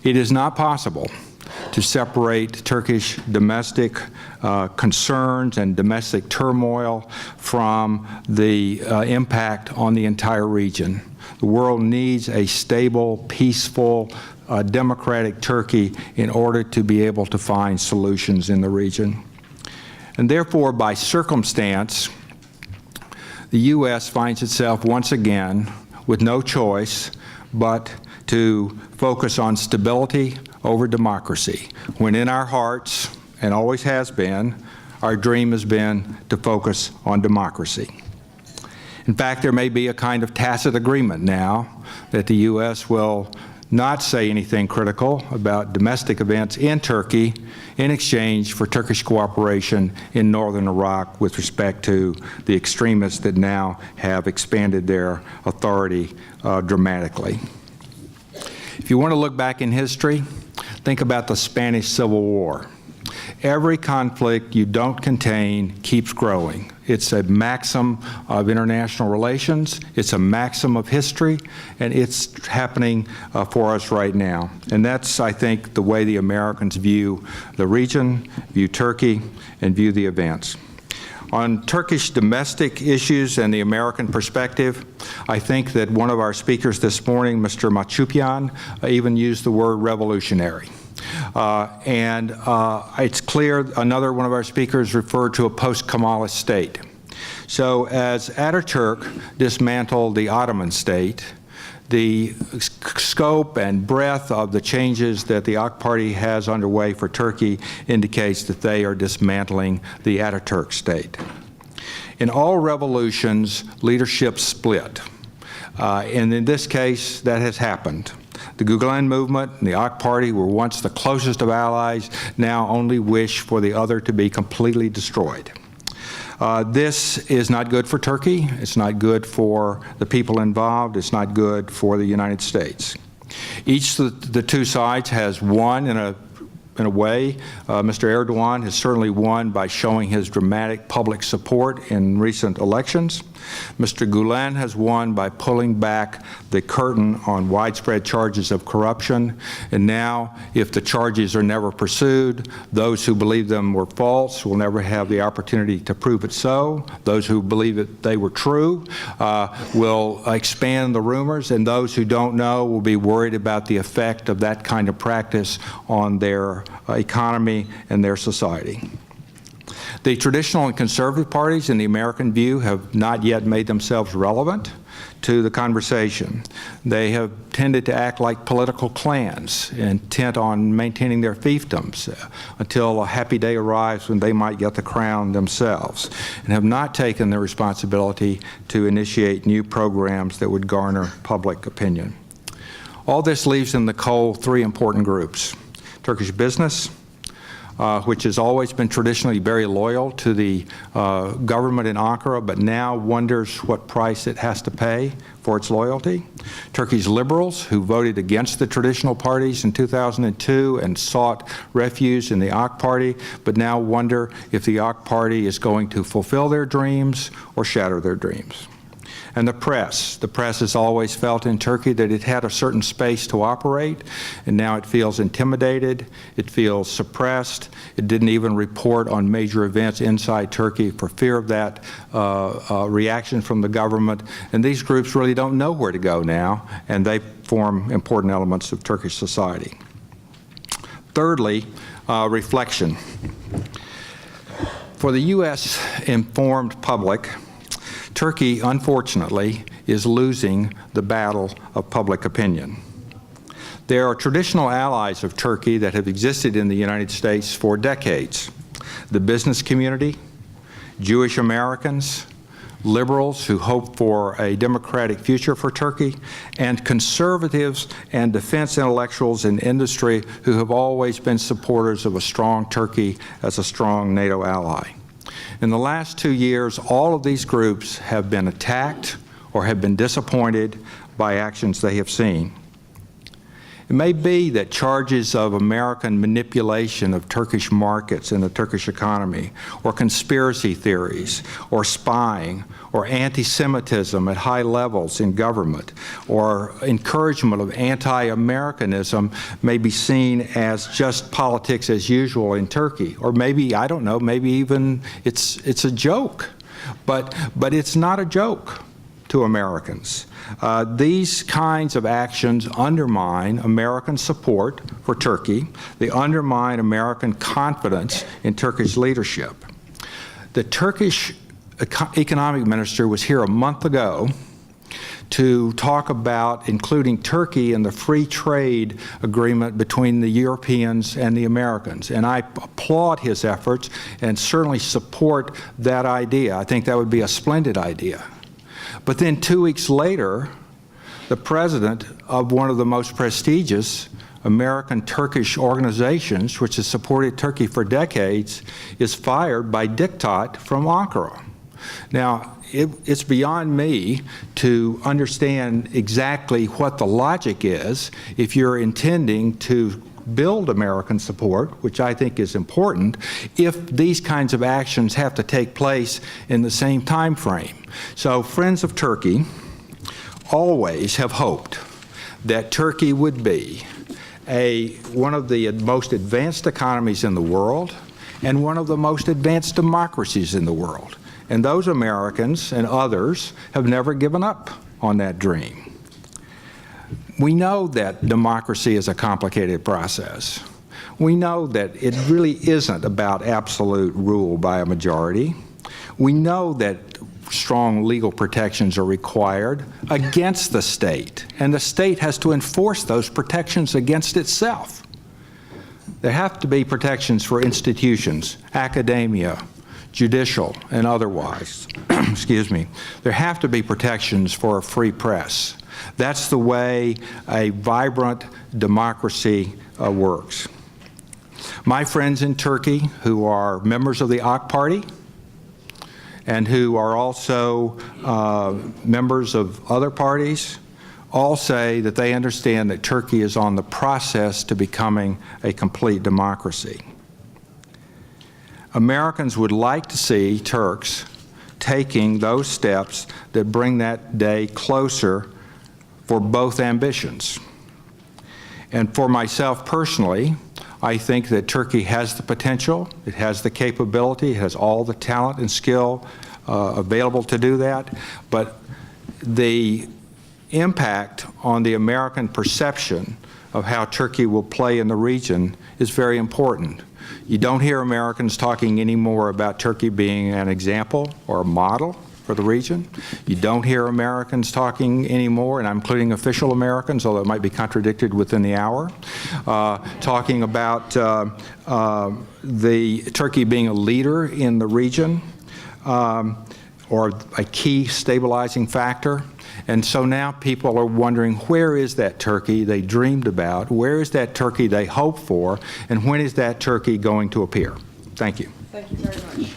It is not possible to separate Turkish domestic concerns and domestic turmoil from the impact on the entire region. The world needs a stable, peaceful, democratic Turkey in order to be able to find solutions in the region. And therefore, by circumstance, the U.S. finds itself once again with no choice but to focus on stability over democracy, when in our hearts, and always has been, our dream has been to focus on democracy. In fact, there may be a kind of tacit agreement now that the U.S. will not say anything critical about domestic events in Turkey in exchange for Turkish cooperation in northern Iraq with respect to the extremists that now have expanded their authority dramatically. If you want to look back in history, think about the Spanish Civil War. Every conflict you don't contain keeps growing. It's a maxim of international relations, it's a maxim of history, and it's happening for us right now. And that's, I think, the way the Americans view the region, view Turkey, and view the events. On Turkish domestic issues and the American perspective, I think that one of our speakers this morning, Mr. Machupian, even used the word revolutionary. It's clear another one of our speakers referred to a post-Kemalist state. So as Ataturk dismantled the Ottoman state, the scope and breadth of the changes that the AK Party has underway for Turkey indicates that they are dismantling the Ataturk state. In all revolutions, leadership split. And in this case, that has happened. The Gulen movement and the AK Party were once the closest of allies, now only wish for the other to be completely destroyed. This is not good for Turkey. It's not good for the people involved. It's not good for the United States. Each of the two sides has won in a way. Mr. Erdogan has certainly won by showing his dramatic public support in recent elections. Mr. Gulen has won by pulling back the curtain on widespread charges of corruption. And now, if the charges are never pursued, those who believe them were false will never have the opportunity to prove it so. Those who believe that they were true will expand the rumors, and those who don't know will be worried about the effect of that kind of practice on their economy and their society. The traditional and conservative parties in the American view have not yet made themselves relevant to the conversation. They have tended to act like political clans, intent on maintaining their fiefdoms until a happy day arrives when they might get the crown themselves, and have not taken the responsibility to initiate new programs that would garner public opinion. All this leaves in the cold three important groups: Turkish business, which has always been traditionally very loyal to the government in Ankara, but now wonders what price it has to pay for its loyalty. Turkey's liberals, who voted against the traditional parties in 2002 and sought refuge in the AK Party, but now wonder if the AK Party is going to fulfill their dreams or shatter their dreams. And the press. The press has always felt in Turkey that it had a certain space to operate, and now it feels intimidated, it feels suppressed. It didn't even report on major events inside Turkey for fear of that reaction from the government. And these groups really don't know where to go now, and they form important elements of Turkish society. Thirdly, reflection. For the U.S. informed public, Turkey, unfortunately, is losing the battle of public opinion. There are traditional allies of Turkey that have existed in the United States for decades: the business community, Jewish Americans, liberals who hope for a democratic future for Turkey, and conservatives and defense intellectuals in industry who have always been supporters of a strong Turkey as a strong NATO ally. In the last 2 years, all of these groups have been attacked or have been disappointed by actions they have seen. It may be that charges of American manipulation of Turkish markets and the Turkish economy, or conspiracy theories, or spying, or anti-Semitism at high levels in government, or encouragement of anti-Americanism may be seen as just politics as usual in Turkey. Or maybe, I don't know, maybe even it's a joke. But it's not a joke to Americans. These kinds of actions undermine American support for Turkey. They undermine American confidence in Turkish leadership. The Turkish economic minister was here a month ago to talk about including Turkey in the free trade agreement between the Europeans and the Americans. And I applaud his efforts and certainly support that idea. I think that would be a splendid idea. But then 2 weeks later, the president of one of the most prestigious American-Turkish organizations, which has supported Turkey for decades, is fired by diktat from Ankara. Now, it's beyond me to understand exactly what the logic is if you're intending to build American support, which I think is important, if these kinds of actions have to take place in the same time frame. So friends of Turkey always have hoped that Turkey would be one of the most advanced economies in the world and one of the most advanced democracies in the world. And those Americans and others have never given up on that dream. We know that democracy is a complicated process. We know that it really isn't about absolute rule by a majority. We know that strong legal protections are required against the state, and the state has to enforce those protections against itself. There have to be protections for institutions, academia, judicial and otherwise. Excuse me. There have to be protections for a free press. That's the way a vibrant democracy works. My friends in Turkey who are members of the AK Party and who are also members of other parties all say that they understand that Turkey is on the process to becoming a complete democracy. Americans would like to see Turks taking those steps that bring that day closer for both ambitions. And for myself personally, I think that Turkey has the potential, it has the capability, it has all the talent and skill available to do that, but the impact on the American perception of how Turkey will play in the region is very important. You don't hear Americans talking anymore about Turkey being an example or a model for the region. You don't hear Americans talking anymore, and I'm including official Americans, although it might be contradicted within the hour, talking about the Turkey being a leader in the region or a key stabilizing factor. And so now people are wondering, where is that Turkey they dreamed about? Where is that Turkey they hoped for? And when is that Turkey going to appear? Thank you. Thank you very much.